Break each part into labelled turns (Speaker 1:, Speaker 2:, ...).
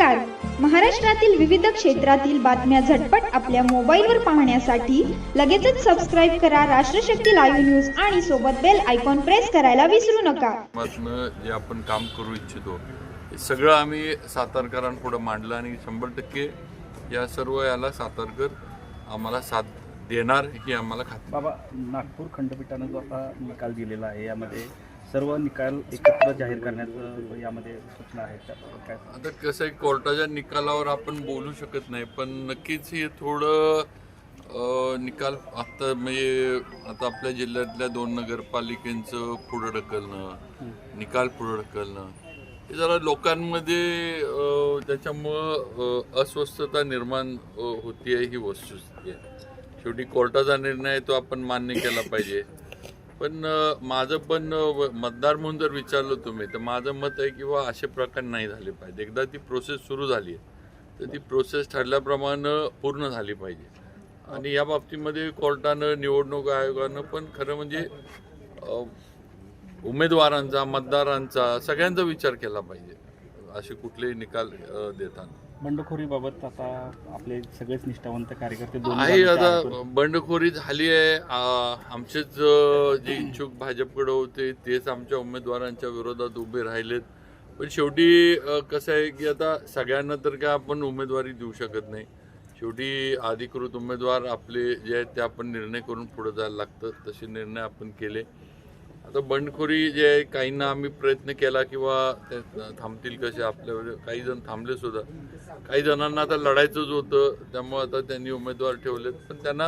Speaker 1: नमस्कार. महाराष्ट्रातील विविध क्षेत्रातील बातम्या झटपट आपल्या मोबाईलवर पाहण्यासाठी लगेचच सबस्क्राईब करा राष्ट्रशक्ती लाईव्ह न्यूज आणि सोबत बेल आयकॉन प्रेस करायला विसरू नका.
Speaker 2: जे आपण काम करू इच्छितो हे सगळं आम्ही सातारकरांपुढे मांडलं आणि 100% या सर्व याला सातारकर आम्हाला साथ देणार ही आम्हाला खात्री.
Speaker 3: बाबा, नागपूर खंडपीठानं जो आता निकाल दिलेला आहे यामध्ये सर्व निकाल एकत्र जाहीर करण्याचं यामध्ये सूचना आहेत.
Speaker 2: आता कसं आहे, कोर्टाच्या निकालावर आपण बोलू शकत नाही, पण नक्कीच हे थोडं निकाल आता म्हणजे आता आपल्या जिल्ह्यातल्या 2 नगरपालिकांचं पुढं ढकलणं, निकाल पुढं ढकलणं हे जरा लोकांमध्ये त्याच्यामुळं अस्वस्थता निर्माण होती आहे ही वस्तुस्थिती आहे. शेवटी कोर्टाचा निर्णय तो आपण मान्य केला पाहिजे. पण माझं पण मतदार म्हणून जर विचारलं तुम्ही तर माझं मत आहे की बा असे प्रकार नाही झाले पाहिजे. एकदा ती प्रोसेस सुरू झाली आहे तर ती प्रोसेस ठरल्याप्रमाणे पूर्ण झाली पाहिजे. आणि या बाबतीमध्ये कोर्टानं, निवडणूक आयोगानं पण खरं म्हणजे उमेदवारांचा, मतदारांचा, सगळ्यांचा विचार केला पाहिजे असे कुठलेही निकाल देताना.
Speaker 3: बंडखोरीबाबत आता आपले सगळेच निष्ठावंत कार्यकर्ते
Speaker 2: आहे. आता बंडखोरी झाली आहे. आमचेच जे इच्छुक भाजपकडे होते तेच आमच्या उमेदवारांच्या विरोधात उभे राहिलेत. पण शेवटी कसं आहे की आता सगळ्यांना तर काय आपण उमेदवारी देऊ शकत नाही. शेवटी अधिकृत उमेदवार आपले जे आहेत ते आपण निर्णय करून पुढे जायला लागतं. तसे निर्णय आपण केले. आता बंडखोरी जे आहे, काहींना आम्ही प्रयत्न केला किंवा ते थांबतील कसे, आपल्यावर काही जण थांबले सुद्धा. काही जणांना आता लढायचंच होतं त्यामुळे आता त्यांनी उमेदवार ठेवलेत. पण त्यांना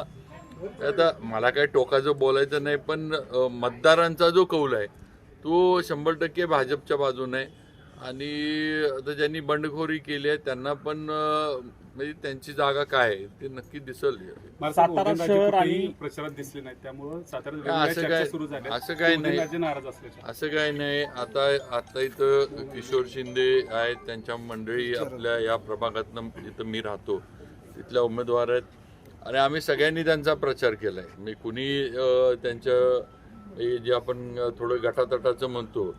Speaker 2: आता मला काही टोकाचं बोलायचं नाही, पण मतदारांचा जो कौल आहे तो 100% भाजपच्या बाजूने आहे. आणि आता ज्यांनी बंडखोरी केली आहे त्यांना पण म्हणजे त्यांची जागा काय आहे ते नक्की दिसेल.
Speaker 3: सातारा शहर आणि
Speaker 4: प्रचारात दिसले नाही त्यामुळे
Speaker 2: असं काही नाही. आता इथं किशोर शिंदे आहेत, त्यांच्या मंडळी आपल्या या प्रभागातनं जिथं मी राहतो तिथल्या उमेदवार आहेत आणि आम्ही सगळ्यांनी त्यांचा प्रचार केला आहे. मी कुणी त्यांच्या जे आपण थोडं गटातटाचं म्हणतो,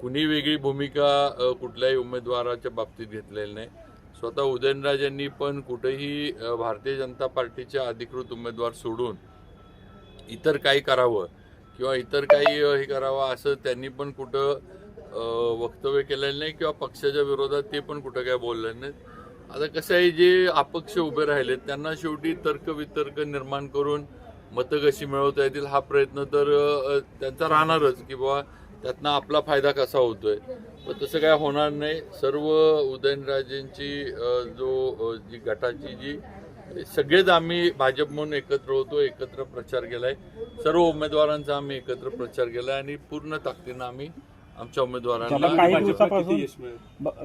Speaker 2: कुणी वेगळी भूमिका कुठल्याही उमेदवाराच्या बाबतीत घेतलेली नाही. स्वतः उदयनराजेंनी पण कुठेही भारतीय जनता पार्टीचे अधिकृत उमेदवार सोडून इतर काही करावं किंवा इतर काही हे करावं असं त्यांनी पण कुठं वक्तव्य केलेलं नाही किंवा पक्षाच्या विरोधात ते पण कुठं काय बोललेलं नाही. आता कसं आहे, जे अपक्ष उभे राहिलेत त्यांना शेवटी तर्कवितर्क निर्माण करून मतं कशी मिळवता येतील हा प्रयत्न तर त्यांचा राहणारच की बाबा त्यातनं आपला फायदा कसा होतोय. पण तसं काय होणार नाही. सर्व उदयनराजेंची जी गटाची जी सगळेच आम्ही भाजप म्हणून एकत्र होतो, एकत्र प्रचार केलाय. सर्व उमेदवारांचा आम्ही एकत्र प्रचार केलाय आणि पूर्ण ताकदीनं आम्ही आमच्या उमेदवारांना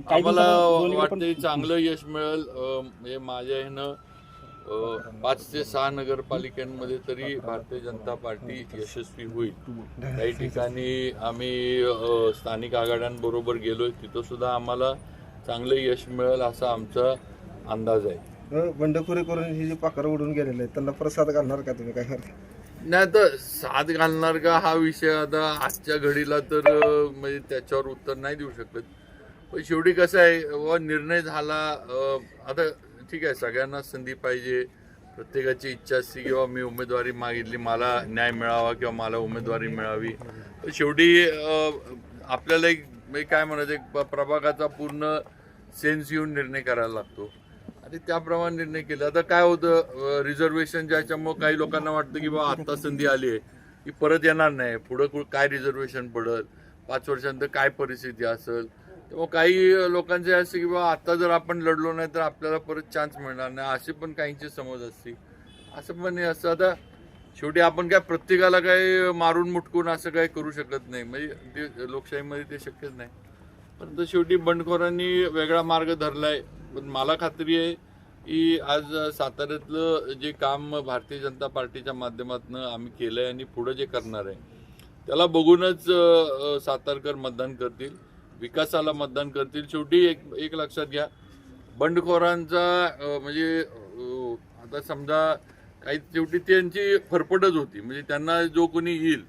Speaker 2: आम्हाला वाटतं चांगलं यश मिळेल. म्हणजे माझ्या ह्यानं 5 ते 6 नगरपालिकांमध्ये तरी भारतीय जनता पार्टी यशस्वी होईल. काही ठिकाणी आम्ही स्थानिक आघाड्यांबरोबर गेलोय, तिथं सुद्धा आम्हाला चांगलं यश मिळेल असा आमचा अंदाज आहे.
Speaker 5: बंडखोरी करून ही जी पाखरं उडून गेलेले आहेत त्यांना प्रसाद घालणार का तुम्ही? काय करता
Speaker 2: नाही तर साथ घालणार का हा विषय आता आजच्या घडीला तर म्हणजे त्याच्यावर उत्तर नाही देऊ शकत. पण शेवटी कसं आहे, निर्णय झाला. आता ठीक आहे, सगळ्यांना संधी पाहिजे. प्रत्येकाची इच्छा असते किंवा मी उमेदवारी मागितली, मला न्याय मिळावा किंवा मला उमेदवारी मिळावी. तर शेवटी आपल्याला एक म्हणजे काय म्हणायचं, एक प्रभागाचा पूर्ण सेन्स येऊन निर्णय करायला लागतो आणि त्याप्रमाणे निर्णय केला. आता काय होतं, रिझर्वेशन ज्याच्यामुळे काही लोकांना वाटतं की बाबा आत्ता संधी आली आहे की परत येणार नाही, पुढं काय रिझर्वेशन पडेल, 5 वर्षांतर काय परिस्थिती असेल. तेव्हा काही लोकांचे असते की बाबा आता जर आपण लढलो नाही तर आपल्याला परत चान्स मिळणार नाही, असे पण काहींची समज असते. असं पण नाही. असं आता शेवटी आपण काय प्रत्येकाला काय मारून मुटकून असं काय करू शकत नाही. म्हणजे ते लोकशाहीमध्ये ते शक्यच नाही. परंतु शेवटी बंडखोरांनी वेगळा मार्ग धरलाय. पण मला खात्री आहे की आज साताऱ्यातलं जे काम भारतीय जनता पार्टीच्या माध्यमातून आम्ही केलं आहे आणि पुढं जे करणार आहे त्याला बघूनच सातारकर मतदान करतील, विकासाला मतदान करतील. शेवटी एक लक्षात घ्या, बंडखोरांचा म्हणजे आता समजा काही शेवटी त्यांची फरफटच होती. म्हणजे त्यांना जो कोणी येईल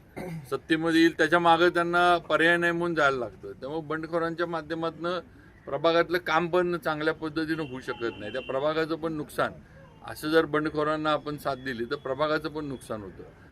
Speaker 2: सत्तेमध्ये येईल त्याच्या मागे त्यांना पर्याय नाही म्हणून जायला लागतं. त्यामुळे बंडखोरांच्या माध्यमातून प्रभागातलं काम पण चांगल्या पद्धतीनं होऊ शकत नाही. त्या प्रभागाचं पण नुकसान, असं जर बंडखोरांना आपण साथ दिली तर प्रभागाचं पण नुकसान होतं.